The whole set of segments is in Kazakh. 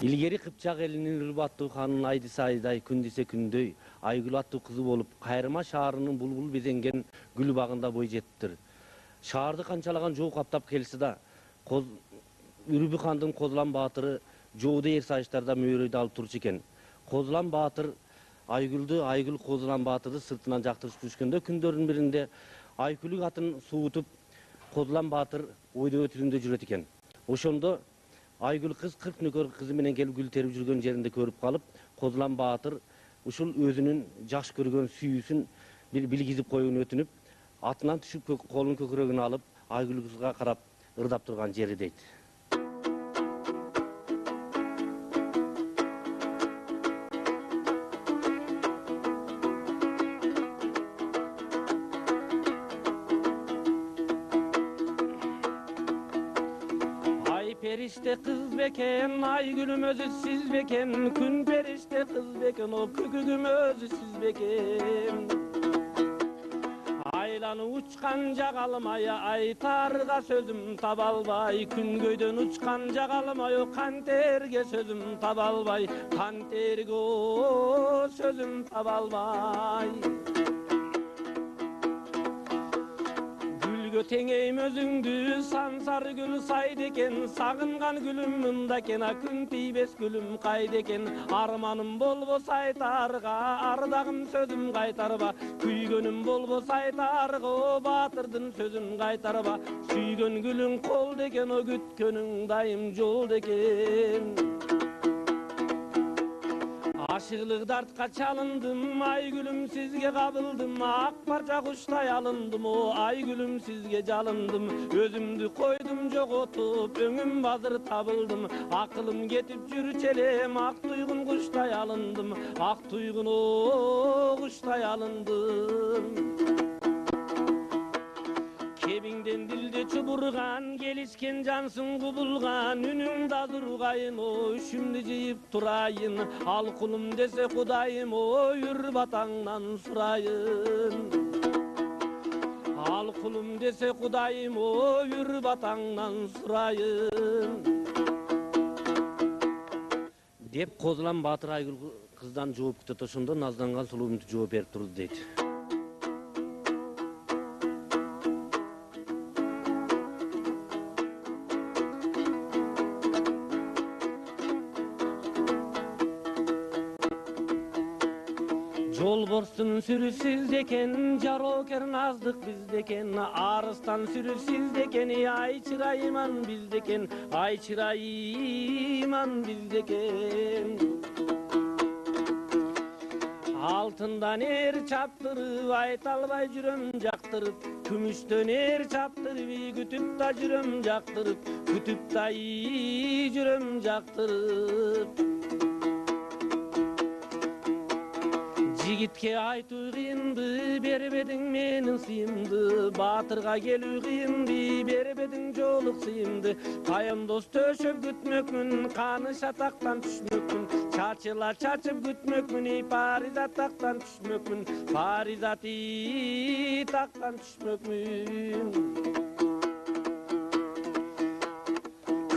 Илгери Кыпчак элинин Ырбаттуу ханын айдысы айдай, күндесе күндөй, Айгүл аттуу кызы болуп, Кайрыма шаарынын булбул безенген гүл багында бой жеттир. Шаарды канчалаган жоо каптап келсе да, Үрүбү хандын Козулан баатыры жооду эр сайыштарда мөөрөйдү алып турчу экен. Козулан баатыр Айгүлдү, Айгүл Козулан баатырды сыртынан жактырышып жүргөндө күндөрдүн биринде Айкүлүк атын суутуп, Козулан баатыр ойдоо түрүндө жүрөт экен. Ошондо Айгүл кыз 40 нөкөр кызы менен келип гүл терип жүргөн жеринде көрүп калып, Козулан баатыр ушул өзүнүн жакшы көргөн сүйүүсүн бир билгизип коюуну өтүнүп, атынан түшүп колун көкүрөгүнө алып, Айгүл кызга карап ырдап турган жери дейт. Perişte kız beken, Aygülüm özü siz beken, Gün perişte kız beken, o kükügüm özü siz beken. Aylanı uçkan jagalamay, aytarga sözüm tabalbay, Gün göydön uçkan jagalamay, o kanterge sözüm tabalbay, Kanterge o sözüm tabalbay. Tengeyim özüңdü, sansar gül saydı eken, Sagıngan gülüm mında eken, Күн тийбес gülüm kaydı eken, Armanım bolbos aytarga, Ardağım sözüm kaytarba, Küygönüm bolbos aytarga, O batırdın sözüm kaytarba, Süygön gülün kol deken, O gütkönün dayım jol deken. Aşıqlıq dartqa çalındım, Aygülüm sizge kabıldım, Ak parça kuştay alındım, o Aygülüm sizge calındım, Özümdü koydum jogotup, Öngüm bazır tabıldım, Akılım getip jürçelem, Ak tuygun kuştay alındım, Ak tuygun o kuştay alındım. Kebiңден dilde çuburgan, gelişken cansın kubulgan, Ünüm da durgayın, o üşümdü jıyıp turayın, Al kulum dese kudayım, o yür batağından surayın. Al kulum dese kudayım, o yür batağından surayın. Dep Kozulan Batır Aygül kızdan жооп күтөт, ошондо назданған сулуумду жооп берип турду дейт. Жолборстун сүрү сиздекен, жарокер наздык биздекен, Арыстан сүрү сиздекен, ай чырайыман биздекен, ай чырайыман биздекен. Алтындан эр чаптырып, айта албай жүрөм жактырып, Күмүштөн эр чаптырып, күтүп да жүрөм жактырып, күтүп да жүрөм жактырып. Жигитке айтуу кыйынды, бербедиң менин сыйымды, Батырга келүү кыйынды, бербедиң жоолук сыйымды, Кайындос төшөп күтмөкмүн, каны шатактан түшмөкмүн, Чачыла чачып күтмөкмүн, Паризат тактан түшмөкмүн, Паризат тактан түшмөкмүн.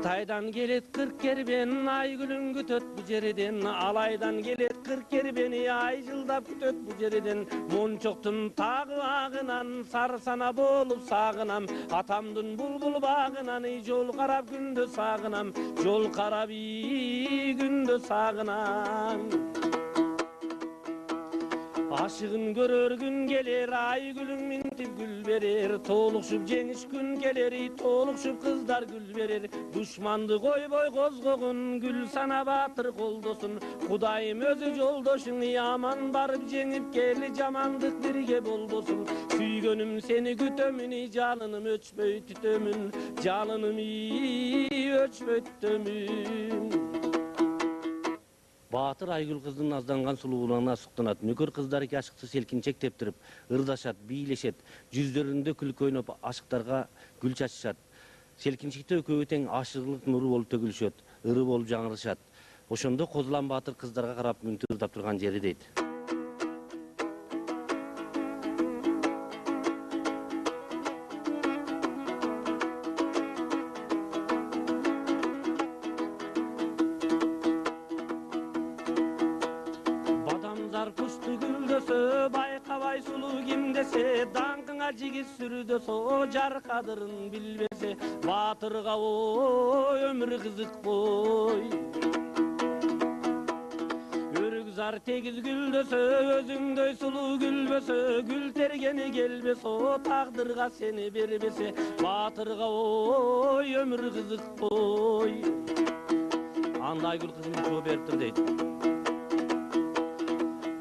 Кытайдан келет 40 кербен, Айгүлүн күтөт бу жерден, Алайдан келет 40 кербен, ай жылдап күтөт бу жерден. Мончоктун тагы агынан, сарсана болуп сагынам, Атамдын булбул багынан, жол карап күндө сагынам, Жол карап күндө сагынам. Ашыгын көрөр күн келер, Айгүлүң минтип гүл берер, Толукшуп жеңиш күн келер, толукшуп кыздар гүл берер. Душманды койбой козгогун, Гүл сана батыр колдосун, Кудайым өзү жолдошуң, Аман барып жеңип кели, жамандык бирге болбосун. Сүйгөнүм сени күтөмүн, жалыным өчпөй түтөмүн, Жалыным өчпөй түтөмүн. Батыр Айгүл кыздын назданган сулуулугуна суктанат. Нөкөр кыздары ашыкты селкинчек тептирип, ырдашат, бийлешет, жүздөрүндө күлкү ойноп, ашыктарга гүл чачышат. Селкинчекте экөөбү тең ашыгылык нуру болуп төгүлүшөт, ыры болуп жаңырышат. Ошондо Козулан Баатыр кыздарга карап мүнтү ырдап турган жери дейт. ким десе, даңкыңа жигит сүрдө со, жар кадырын билбесе, батырга ой өмүр кызык бой. Зар tegiz güldösö, özüңдөй sulu gülbösö, gül tergeni gelbese, o taqdırga seni berbese, batırga oy ömür kızık boy. Anday gül kızım çoğu beriptir deydi.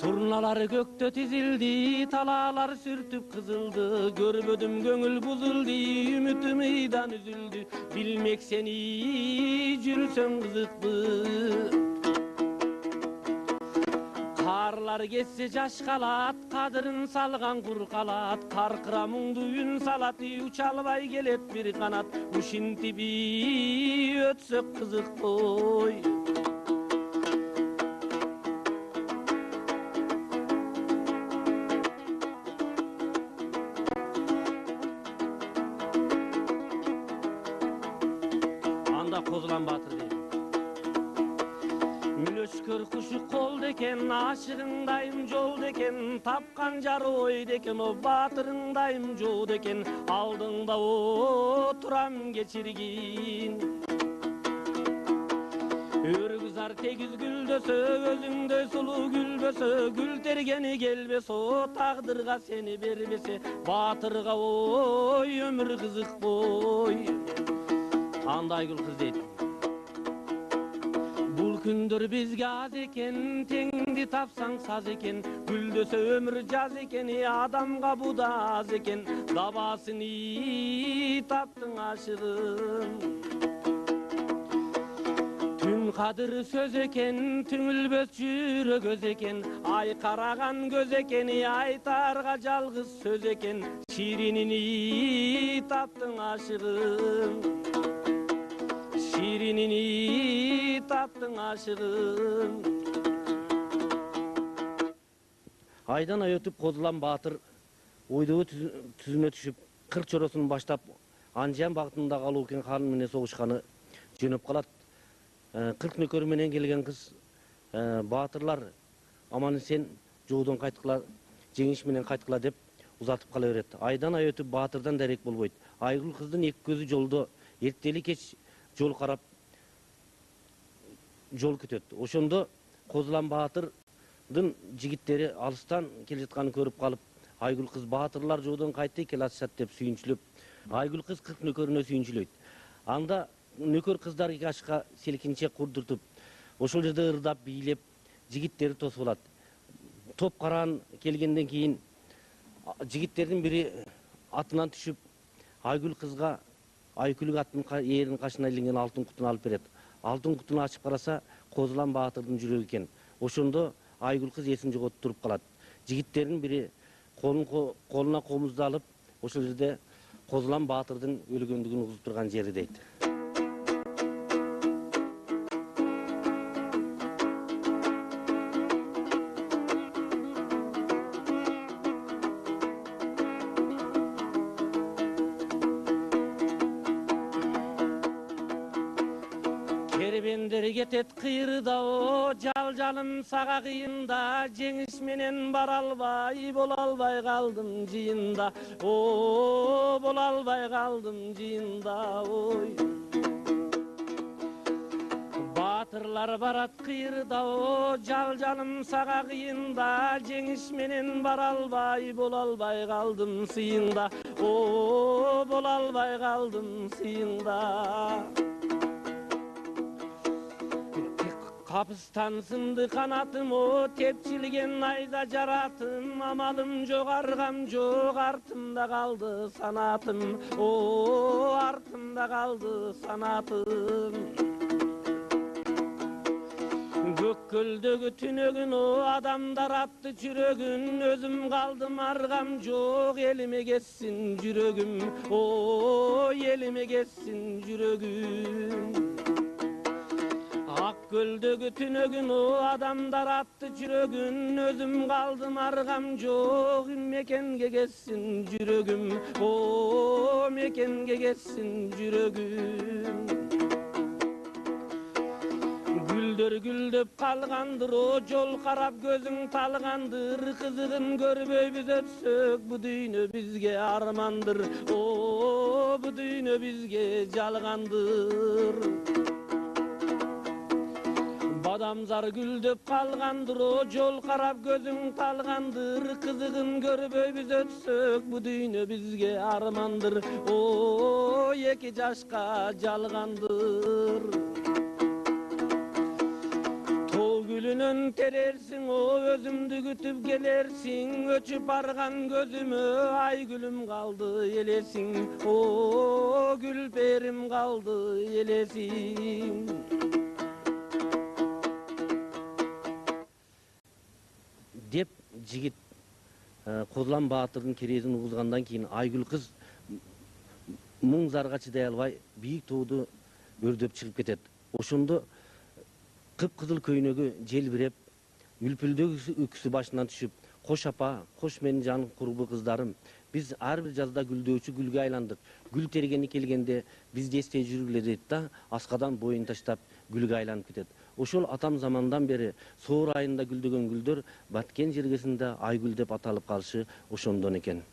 Turnalары gökte tizildi, talalar sürtüp kızıldı, görbödüm göngül buzuldu, ümitim ıydan üzüldü, bilmek seni жүрсөң kızıklı. Karlar geçse jaş kalat, kadırın salgan kur kalat, karkıra muңду үн salat, uçalbay gelet bir kanat, uşintibi ötsök kızık boy. Anda Kozlan Batır deydi. Mülöşkör kuşu kol deken, aşığındayım jol deken, tapkan jarı oy deken, o batırındayım jo deken, aldыңда oturam geçirgin. Örgüzar tegiz güldösö, özüңдөй sulu gülbösö, gül tergeni gelbese, o taqdırga seni berbese, batırga oy ömür kızık boy. Anday gül kız deydi. Bul kündür bizge az eken, tengdi tapsaң saz eken, güldösö ömür jaz eken, adamga bu da az eken, dabasyny taptың aşığın. Tün kadır söz eken, tüңülbös jürö göz eken, ay karagan göz eken, aytarga жалгыз söz eken, şirinini taptың aşığın. Şirinini taptың aşığın. Aydan ay ötüp Kozlan Batır ойдогу түзүнө түшүп, кыр чоросун баштап, Анжан багытында калуу экен хан менен согушканы жөнөп калат. 40 нөкөр менен келген кыз батырлар аман сен жоодон кайткыла, жеңиш менен кайткыла деп узатып кала берет. Айдан ай өтүп Батырдан дарек болбойт. Айгүл кыздын эки көзү жолдо, эртели кеч жол карап жол күтөт. Ошондо Kozlan Батырдын жигиттери алыстан келе жатканын көрүп калып, Айгүл кыз батырлар жоодон кайтты келе атышат деп сүйүнчүлөп, Айгүл кыз 40 нөкөрүнө сүйүнчүлөйт. Анда нөкөр кыздар эки ашка селкинчек курдуртуп, ошол жерде ырдап, бийлеп, жигиттери тосуп алат. Топ караан келгенден кийин жигиттердин бири атынан түшүп, Айгүл кызга Айкүлүк аттын ээринин кашына илинген алтын кутуну алып берет. Алтын кутуну ачып караса, Kozlan Батырдын жүрөгү экен. Ошондо Айгүл кыз эсин жоготуп туруп калат. Жигиттердин бири колуна комузду алып, ошол жерде Kozlan Батырдын өлгөндүгүн угузуп турган жери дейт. Кербендер кетет кыйрыда, о жал-жалым сага кыйында, жеңиш менен бара албай, бола албай калдым жыйында, о бола албай калдым жыйында, ой. Батырлар барат кыйрыда, о жал-жалым сага кыйында, жеңиш менен бара албай, бола албай калдым сыйында, о бола албай калдым сыйында. Kapıstan sındı kanatım, o tepçilgen ayda caratım, amalım jok argam jok, артымда kaldı sanatım, o артымда kaldı sanatım. Gökkölдөгү түнөгүн, o adamдар attı жүрөгүн, özüm kaldım argam jok, elime geçsin жүрөгүм, o elime geçsin жүрөгүм. Göldөгү түнөгүн, o adamдар attı жүрөгүn, özüm kaldım argam jok, mekenge geçsin жүрөгүm, o mekenge geçsin жүрөгүm. Gül Gülдөр güldöp kalgandır, o jol karap gözün talgandır. Kızıgın görmey biz ötsök, bu düýne bizge armandır. O bu düýne bizge jalgandır. Badamzar güldöp kalgandır, o jol karap gözün talgandır. Kızıgın görmey biz ötsök, bu düýne bizge armandır. O eki jaşka jalgandır. Gülünün terersin, o özümdü kütüp gelersin. Öçüp bargan gözümü, ay gülüm kaldı elesin. O gülperim kaldı elesin. Деп жигит Козлан Баатырдын керезин угузгандан кийин Айгүл кыз муң зарга чыдай албай бийик тооду өрдөп чыгып кетет. Ошондо кыпкызыл көйнөгү желбиреп, үлпүлдөгү үкүсү башынан түшүп, кош апа, кош менин жан курбу кыздарым. Биз ар бир жазда гүлдөөчү гүлгө айландык. Гүл тергени келгенде бизди эстей жүргүлө дейт да, аскадан боюн таштап гүлгө айланып кетет. Ошол атам замандан бери соор айында гүлдөгөн гүлдөр Баткен жергесинде Айгүл деп аталып калышы ошондон экен.